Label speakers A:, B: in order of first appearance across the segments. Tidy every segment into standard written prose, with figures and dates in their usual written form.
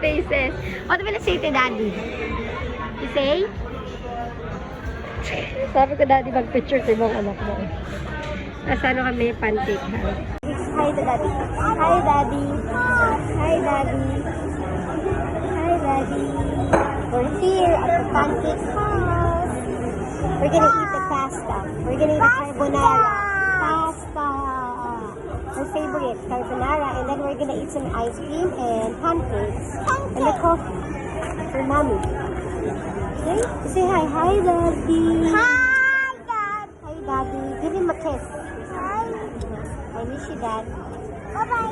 A: faces. What will you say to daddy? You say? Sabi ko, daddy, mag-picture sa ibang anak mo. Nasa ano kami, pancake house. Hi to daddy. Hi, daddy. Hi, daddy. Hi, daddy. We're here at the pancake house. We're gonna eat the pasta. We're gonna eat the carbonara. Pasta. Our favorite, carbonara. And then we're gonna eat some ice cream and pancakes. And the coffee. For mommy. Okay? Say hi. Hi, daddy.
B: Hi, Dad.
A: Hi, daddy. Give him a kiss.
B: Hi.
A: I miss you, dad.
B: Bye-bye.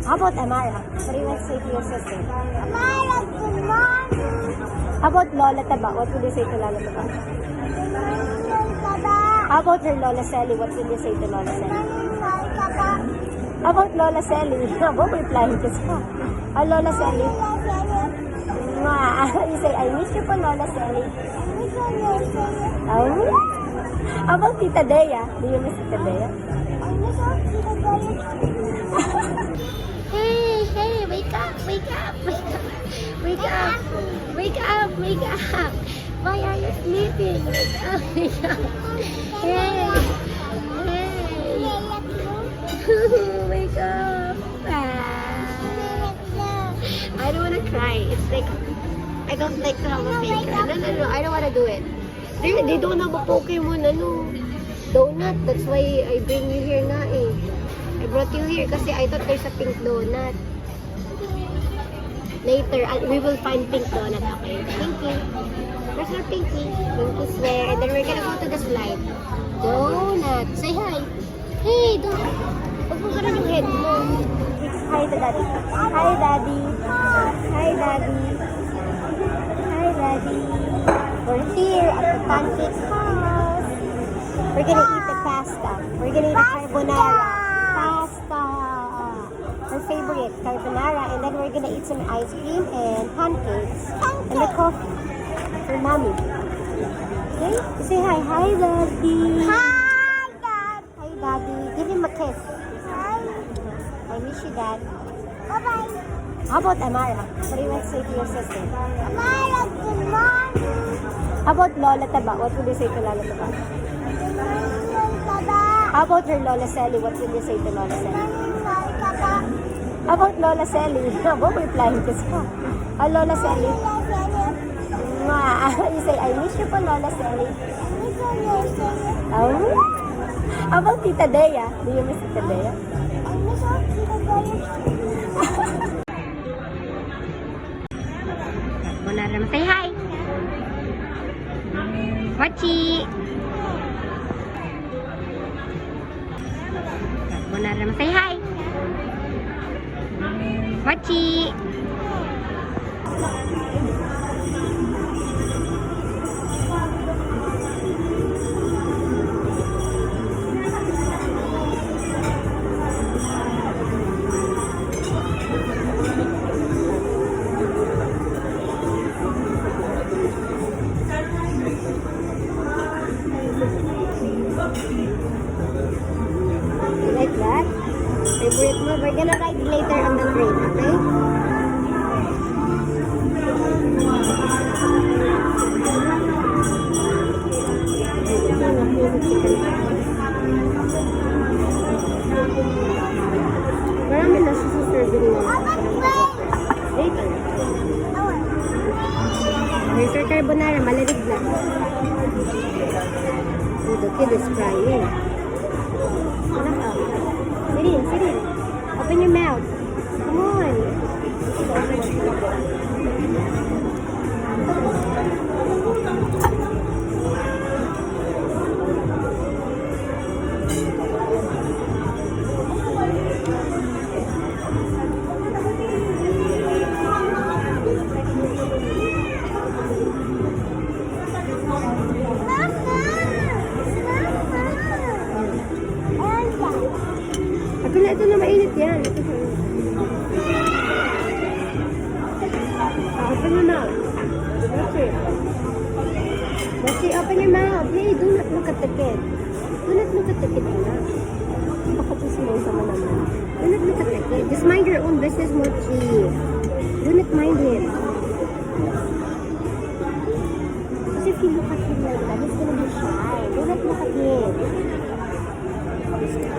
A: How about Amara? What do you want to say to your sister?
B: Amara, good morning.
A: How about Lola Taba? What would you say to Lola Taba?
B: Good morning, Baba.
A: How about her Lola Sally? What would you say to Lola
B: Good
A: Sally?
B: morning, Baba.
A: How about Lola Sally? What were you planning to say? Lola Sally. Mwah. You say, I miss you po, Lola Sally. Oh. How about Tita Dea? Do you miss Tita Dea? Hey, wake up, wake up, wake up, wake up, wake up, wake up. Why are you sleeping? Wake up, wake up. Hey, wake up. I don't want to cry. It's like, I don't like to have a fake cry. No, I don't want to do it. They don't have a Pokemon, donut. That's why I bring you here na eh. I brought you here kasi I thought there's a pink donut. Later, we will find pink donut, okay? Pinky. Where's our Pinky? Pinky's there. And then we're gonna go to the slide. Donut. Say hi. Hey, donut. Huwag mo ganun yung head mo. Hi to daddy. Hi, daddy. Hi, daddy. Hi, daddy. We're here at the pancake house. We're gonna eat the pasta. We're gonna eat the carbonara. Pasta. Our favorite, carbonara. And then we're gonna eat some ice cream and pancakes. And the coffee. For mommy. Okay? Say hi. Hi, daddy.
B: Hi, Dad.
A: Hi, daddy. Give him a kiss.
B: Hi.
A: I miss you, dad.
B: Bye-bye.
A: How about Amara? What do you want to say to your sister?
B: Amara, good morning.
A: How about Lola Taba? What would you say to Lola Taba?
B: Good morning, Baba.
A: How about her Lola Sally? What would you say to Lola
B: Good
A: Sally?
B: morning, Baba.
A: How about Lola Sally? What were you planning to say? Lola Sally. Mwah. You say, I miss you po, Lola Sally. Oh. How about Tita Dea? Do you miss Tita Dea? Bonaram, say hi. Wachi. Bonaram, say hi. Wachi. Like that? Favorite mo? We're gonna ride later on the train, okay? Marami na sususerving mo. Later. Mr. Carbonara, malamig na. Oh, the kid is crying. Sit in, sit in. Open your mouth. Come on. Ito na mainit yan. Open your mouth. That's it. That's it. Open your mouth. Hey, do not look at the kid. Do not look at the kid. Baka po sumay sama naman. Do not look at the kid. Just mind your own business, Mochi. Do not mind him. Because if you look at him like that, he's gonna be shy. Do not look at him.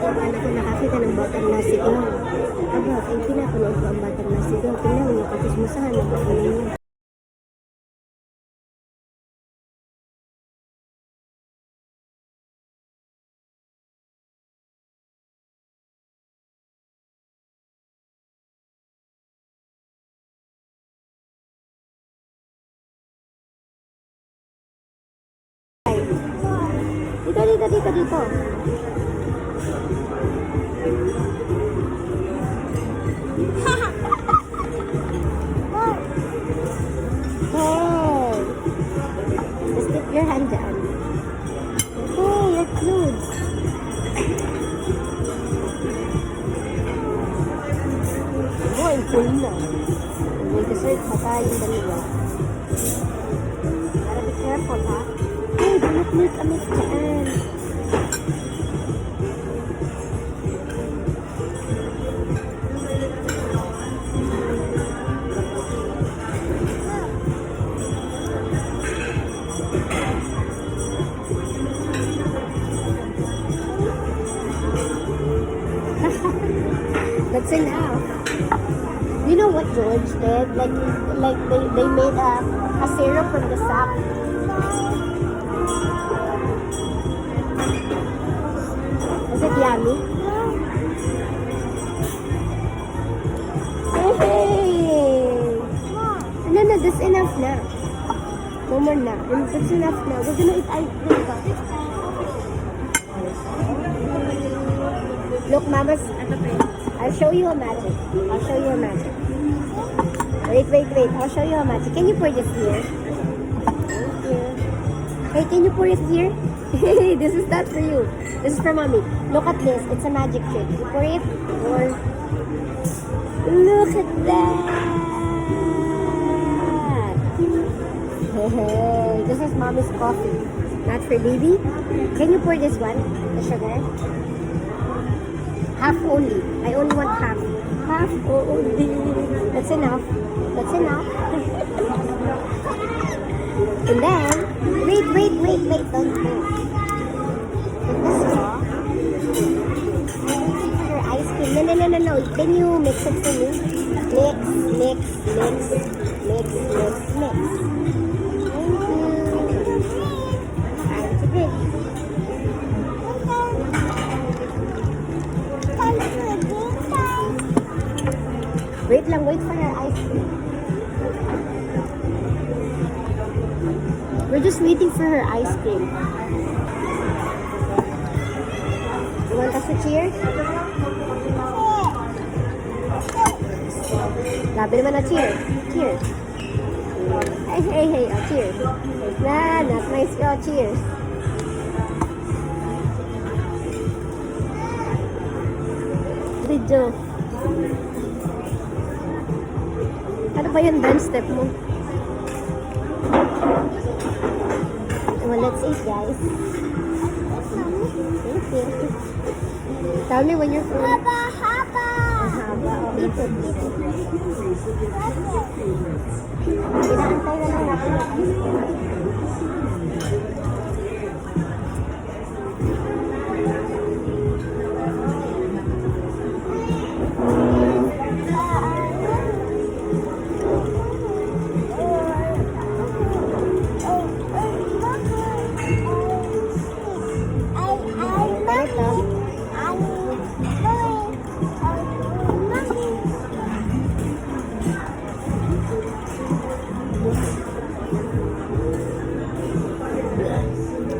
A: Yung anak ko nakakita ng batang nasigaw. Aba, ay pinapanood ko ang batang nasigaw. Tingnan mo, kapismusahan ng batang niya. Dito. Hey! Just put your hand down. Okay, your clothes. Oh, ang cool na. May dessert pa tayong dalawa. Gotta be careful, ha? Hey, don't make a mess dyan. That's enough. You know what George did? Like they made a syrup from the sap. Is it yummy? Hey! No, that's enough now. No more now. That's enough now. We're gonna eat ice cream. Look, Mama's. I'll show you a magic. I'll show you a magic. Wait. I'll show you a magic. Can you pour this here? Thank you. Hey, can you pour it here? This is not for you. This is for Mommy. Look at this. It's a magic trick. You pour it. Or look at that. Hey, this is Mommy's coffee. Not for baby. Can you pour this one? The sugar? Half only. I only want half. Half only. That's enough. That's enough. And then, wait. Don't move. With the straw. Waiting for your ice cream. No. Then you mix it for me. Mix. Thank you. Time to drink. Wait for your ice cream. We're just waiting for her ice cream. You want us to cheers? Grabe naman na cheers. Cheers. Hey, cheers. Not my straw, cheers. Video. Ano ba yung dance step mo? Well, let's eat, guys. Thank you. Tell me when you're full.
B: Haba.
A: Haba. Oh, eat it. Inaantay na lang natin yung ice cream.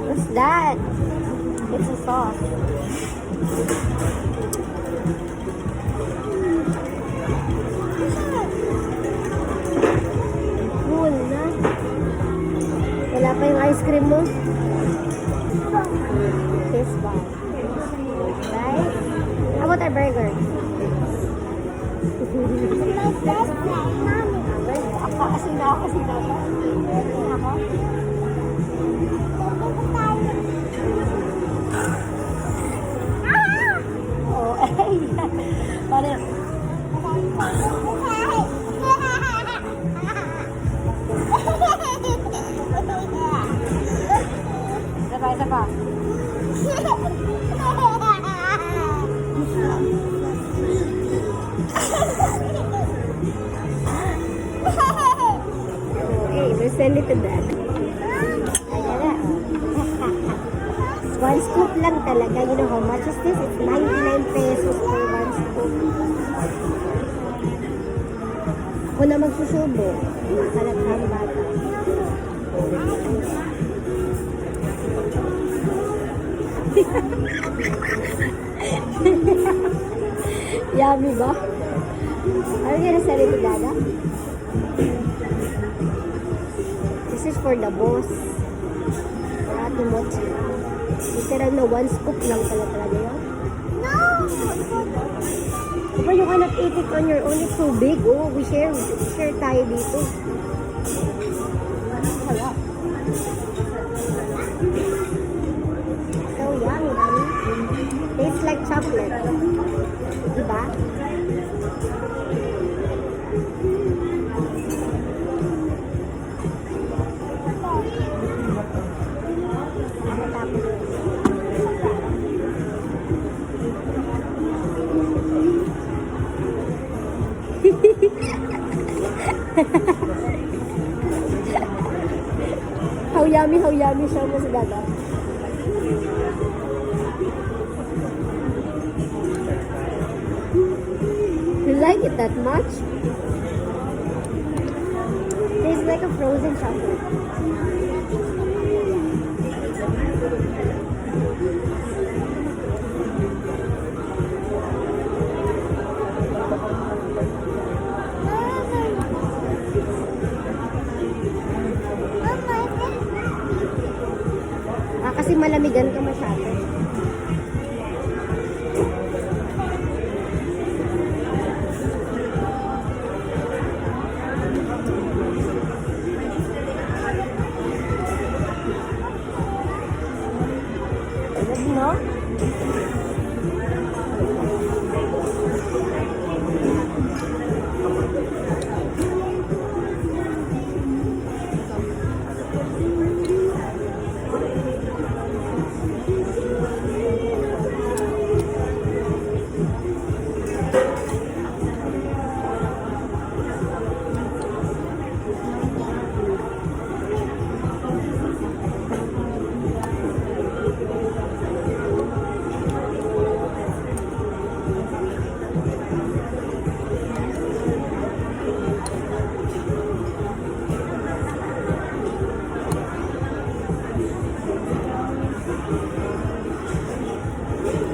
A: What's that? It's a sauce. Cool na. Wala pa yung ice cream mo? This one. Right? How about our burger?
B: My best friend, Mommy.
A: Kasi na ako. Oh, ay. Paano? Ano ba? Okay, we'll send it to Dad. Ayan na. One scoop lang talaga. You know how much is this? It's 99 pesos for one scoop. Ako na magsusubo. Nakalaghang bata. Yummy ba? Are you gonna sell it to Dada? This is for the boss. For Ate Mochi. Literal na one scoop lang pala talaga yun.
B: No!
A: But you cannot eat it on your own. It's so big. Oh, we share tayo dito. Wala. So yummy, mommy. Tastes like chocolate. Diba? How yummy siya mo si Dada. You like it that much? Tastes like a frozen chocolate. Kasi malamigan ka masyado. No?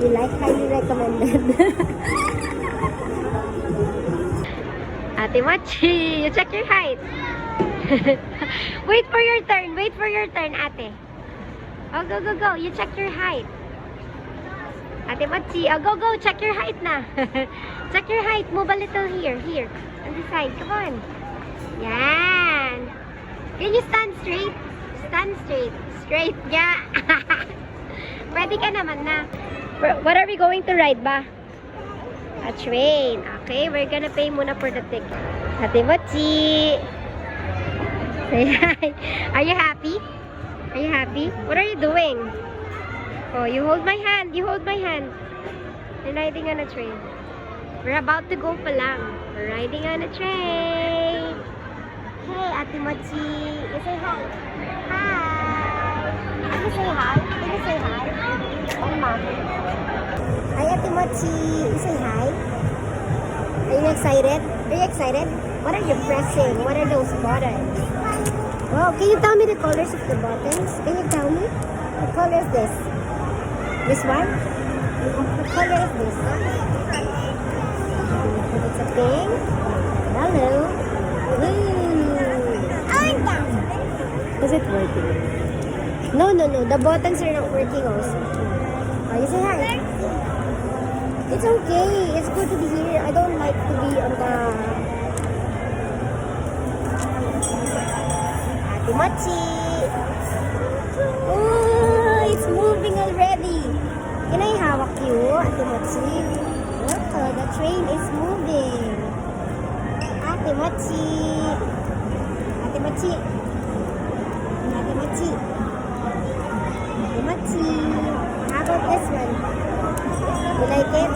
A: You like? Highly recommended. Ate Mochi, you check your height. Wait for your turn. Wait for your turn, ate. Oh, go, go, go. You check your height. Ate Mochi, oh, go, go. Check your height na. Check your height. Move a little here. Here. On the side. Come on. Yan. Can you stand straight? Stand straight. Straight. Yeah. Pwede ka naman na. What are we going to ride ba? A train. Okay, we're gonna pay muna for the ticket. Ate Mochi. Say hi. Are you happy? Are you happy? What are you doing? Oh, you hold my hand. You hold my hand. We're riding on a train. We're about to go pa lang. We're riding on a train. Hey, Ate Mochi. You say hi. Hi. Can you say hi? Can you say hi? Oh, Mom. Hi, Ate Mochi. You say hi. Are you excited? Are you excited? What are you pressing? What are those buttons? Wow, can you tell me the colors of the buttons? Can you tell me? What color is this? This one? What color is this? It's a pink. Hello. Is it working? No, no, no. The buttons are not working also. Oh, you say hi. It's okay. It's good to be here. I don't like to be on the... Ate Mochi. Oh, it's moving already. Can I hawak you, Ate Mochi? Oh, the train is moving. Ate Mochi. Ate Mochi. Ate Mochi. Ate Mochi. it?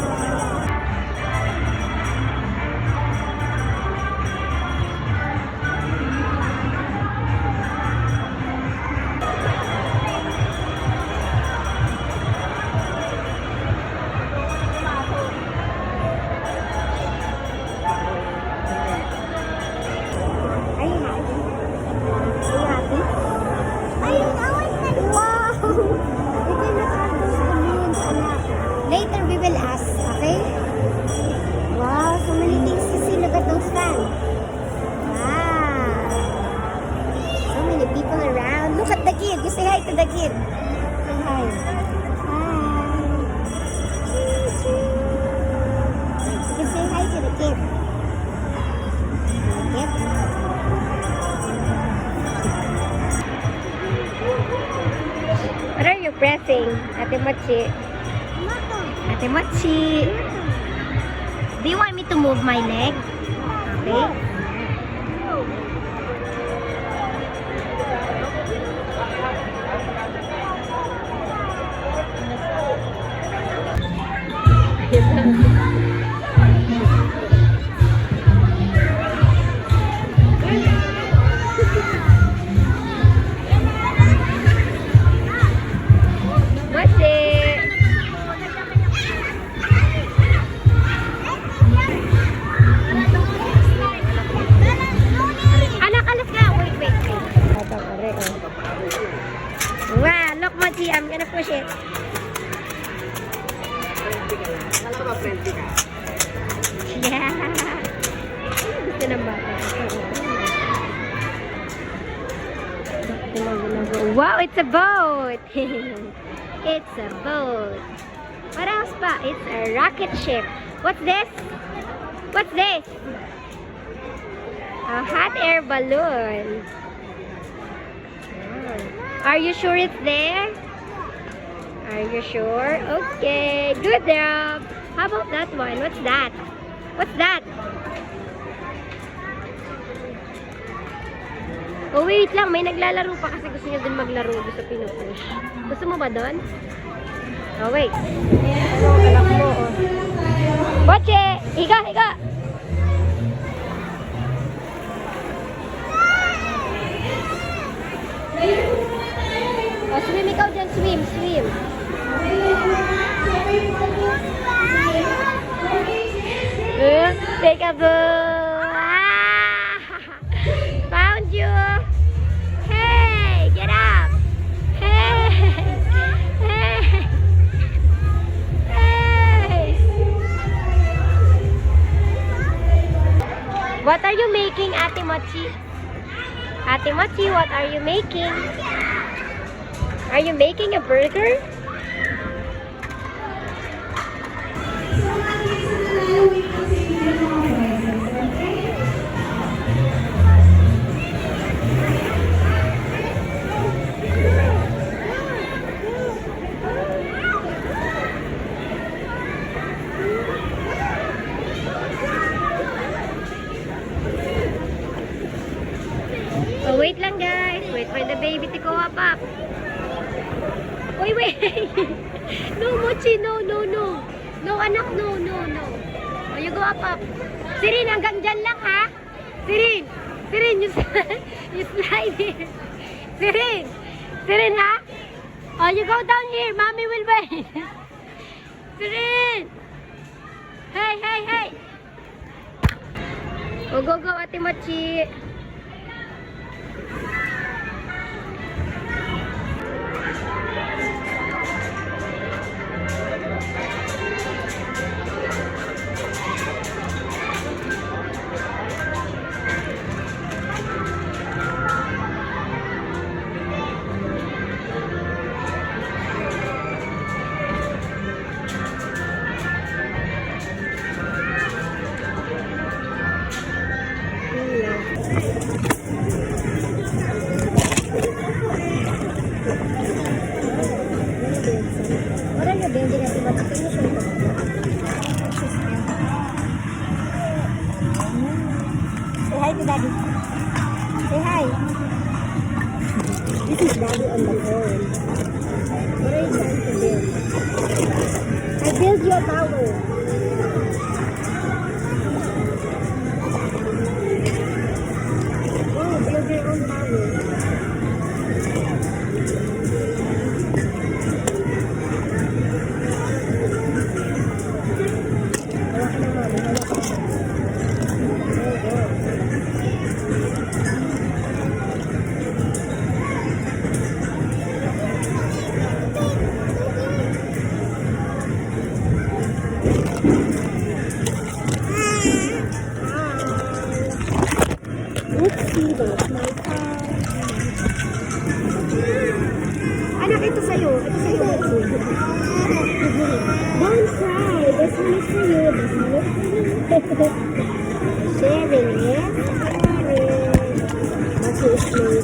A: Are you happy? Are you happy?
B: I know it's a
A: Wow! We cannot ask those balloons, anak. Later we will ask, okay? Wow, so many things to see. Look at those fans. Wow. So many people around. Look at the kid. You say hi to the kid. Say hi. Hi. You can say hi to the kid. Yep. What are you pressing, Ate Mochi? Ate Mochi. Do you want me to move my leg? Okay. Mochi. Anak, alas ka. Wait, wait, wait. Ito, are, oh. Wow, look, Mochi. I'm gonna push it. Yeah. Gusto ng bata. Wow, it's a boat. It's a boat. What else pa? It's a rocket ship. What's this? What's this? A hot air balloon. Are you sure it's there? Are you sure? Okay, good job. How about that one? What's that? What's that? Oh, wait lang. May naglalaro pa kasi gusto niya dun maglaro doon sa pinupush. Gusto mo ba doon? Oh, wait. Ano, kalak mo, oh. Boche! Higa, higa! Oh, swim ikaw dyan. Swim, swim. Take a boo! Ah! Found you! Hey! Get up! Hey! Hey! Hey! What are you making, Ate Mochi? Ate Mochi, what are you making? Are you making a burger? Oh, wait lang guys. Wait for the baby to go up. Wait, wait. No, Mochi. No, no, no. No, anak. No, no, no. Oh, you go up. Sirin, hanggang dyan lang, ha? Sirin. Sirin, you slide here. Sirin. Sirin, ha? Oh, you go down here. Mommy will wait. Sirin. Hey, hey, hey. Oh, go, go, Ate Mochi. What are you building at the bottom? Can you show it? Say hi to Daddy. Say hi. This is Daddy on the phone. What are you trying to build? I built you a tower. sa'yo. Ito sa'yo. Don't cry. This one is for you. This one is for you. Sharing, yes? Okay, it's slowly.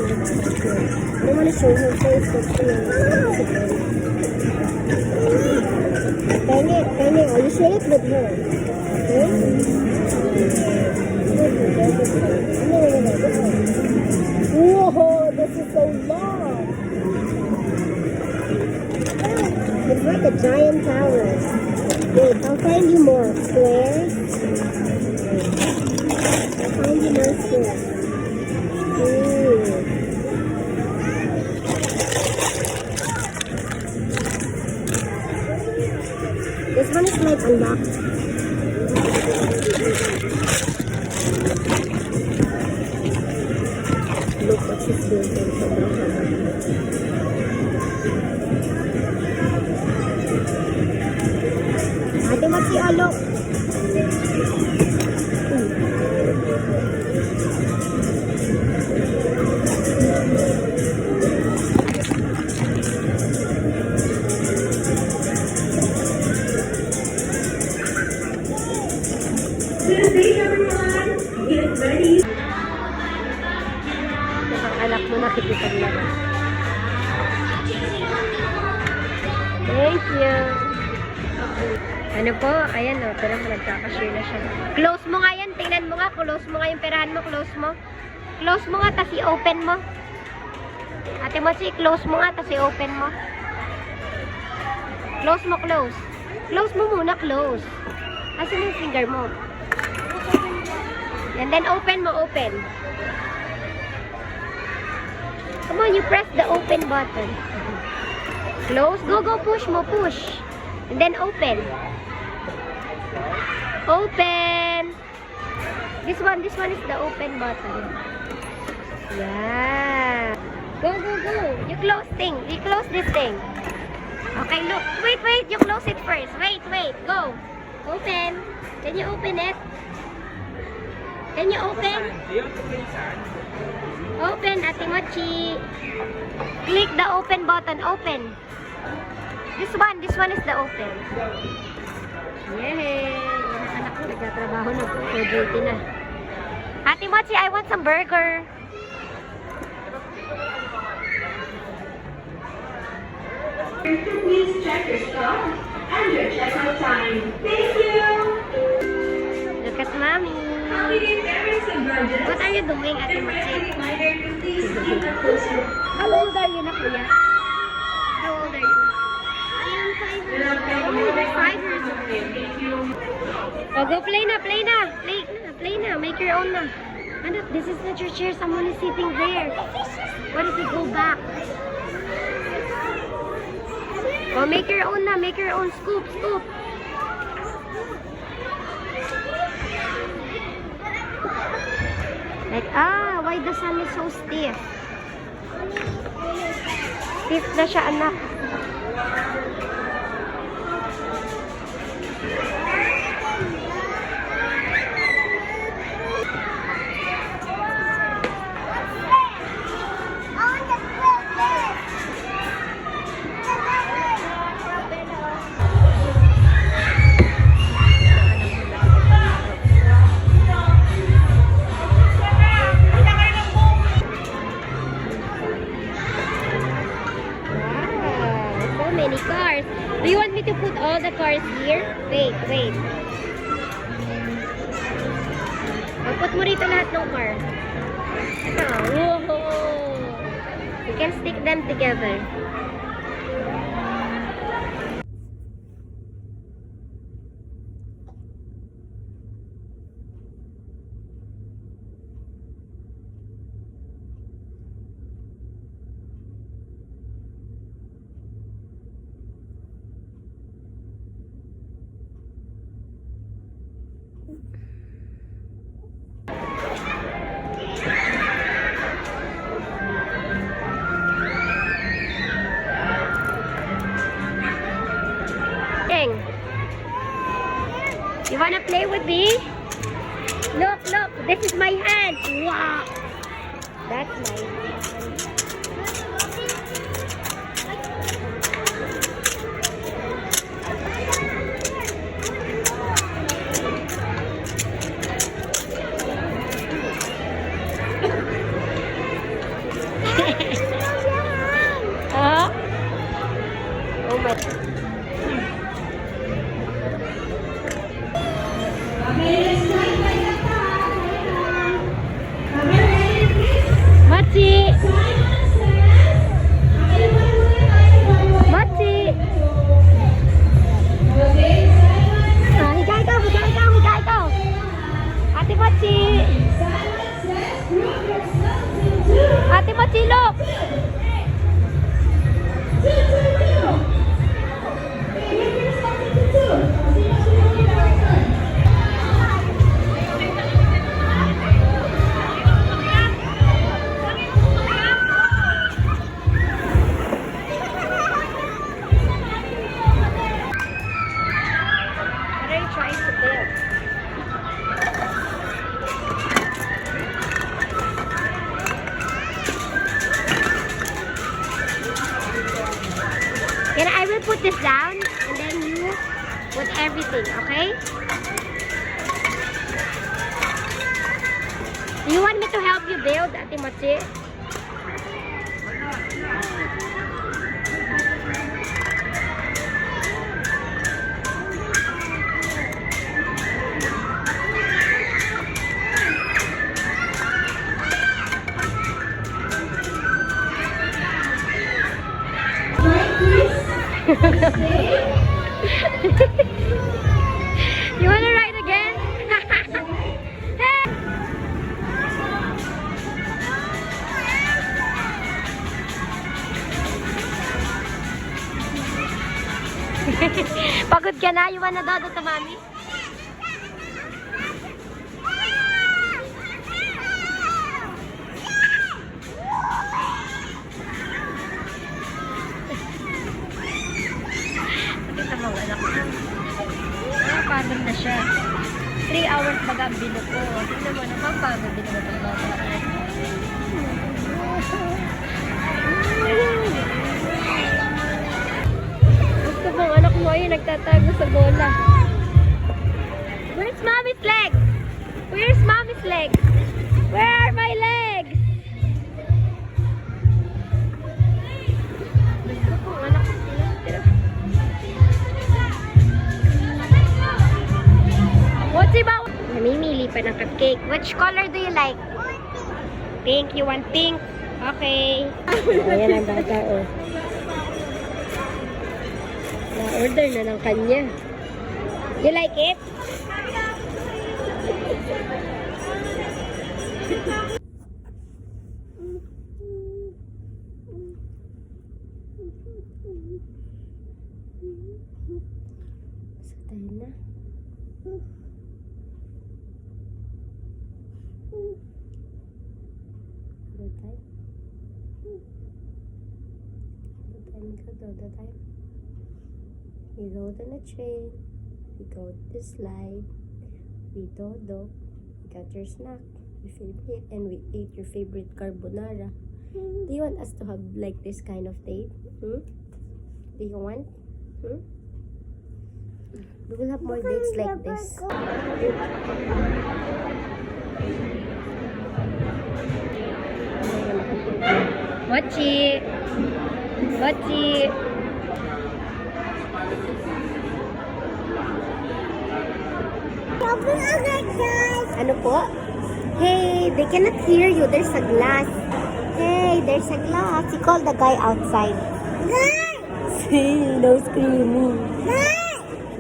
A: I don't want to show her face, but she Bang it. You share it with her. Okay? Whoa, this is so long. It's like a giant tower. Wait, I'll find you more squares. I'll find you more squares. Ooh. This one is like unlocked. Look what she's building for Ate Mati, alok. Anak mo nakikipaglaro. Thank you. Ano po? Ayan o. Pero nagkakashare na siya. Close mo nga yan. Tingnan mo nga. Close mo nga yung perahan mo. Close mo. Close mo nga. Tapos i-open mo. Ate mo si close mo nga. Tapos i-open mo. Close mo. Close. Close mo muna. Close. Asan yung finger mo? And then open mo. Open. Come on, you press the open button. Close. Go, push mo, push. And then open. Open. This one is the open button. Yeah. Go. You close this thing. Okay, look. Wait. You close it first. Wait. Go. Open. Can you open it? Can you open? Open, Ate Mochi. Click the open button. Open. This one is the open. Yay! Yung anak ko nagtatrabaho na po. So, duty na. Ate Mochi, I want some burger.
C: Please check your stock and your checkout time. Thank you.
A: Look at Mommy. What are you doing, Ate Mochi? How old are you na, Kuya? How old are you? I am 5 years old. 5 years old. Oh, go play na. Play na. Make your own na. Anak, this is not your chair. Someone is sitting there. What if you go back? Oh, make your own na. Make your own. Scoop. Like, why the sun is so stiff? Stiff na siya, anak. Many cars. Do you want me to put all the cars here? Wait. Put mo rito lahat ng car. Whoa! You can stick them together. You wanna play with me? Look, this is my hand. Wow. That's nice. my... Mochi! Mochi! Ah, higa ikaw, higa ikaw, higa ikaw! Ate Mochi! Ate Mochi, look! What are you trying to build? Then I will put this down and then you put everything, okay? Do you want me to help you build, Ate Mochi? You want to ride again? Pagod ka na? You wanna dodo to mommy? Kita mo, anak ko. Pagod na siya. 3 hours baga ang bilo ko. Tignan mo, napapagod din naman ang bata. Gusto mong anak mo ay nagtatago sa bola. Where's mommy's legs? Where's mommy's legs? Where are my legs? Gusto kong anak ko tira. What's about? Namimili pa ng cupcake. Which color do you like? Pink. You want pink? Okay. Ayan ang bata, oh. Na-order na ng kanya. You like it? Sa tayo na. The time we rode on a train, we go to the slide, we dodo, we got your snack, your favorite, and we ate your favorite carbonara. Do you want us to have like this kind of date? Do you want? We will have more dates like this. Mochi! Mochi! Ano po? Hey, they cannot hear you. There's a glass. Hey, there's a glass. You call the guy outside. No screaming.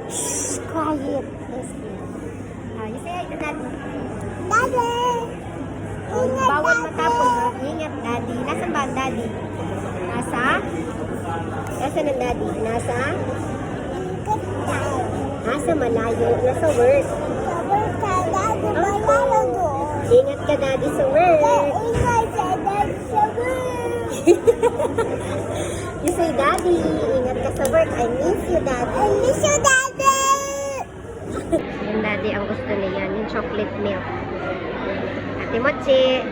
A: Shh, quiet. You say hi to daddy. Daddy! Bawal matapon, ha? Ingat, daddy. Nasaan ba ang daddy? Nasaan ang daddy? Nasa malayo. Nasa work. Ingat ka, daddy, sa work. You say, daddy, ingat ka sa work. I miss you, daddy. Yan, daddy, ang gusto niya. Yung chocolate milk. Ate Mochi.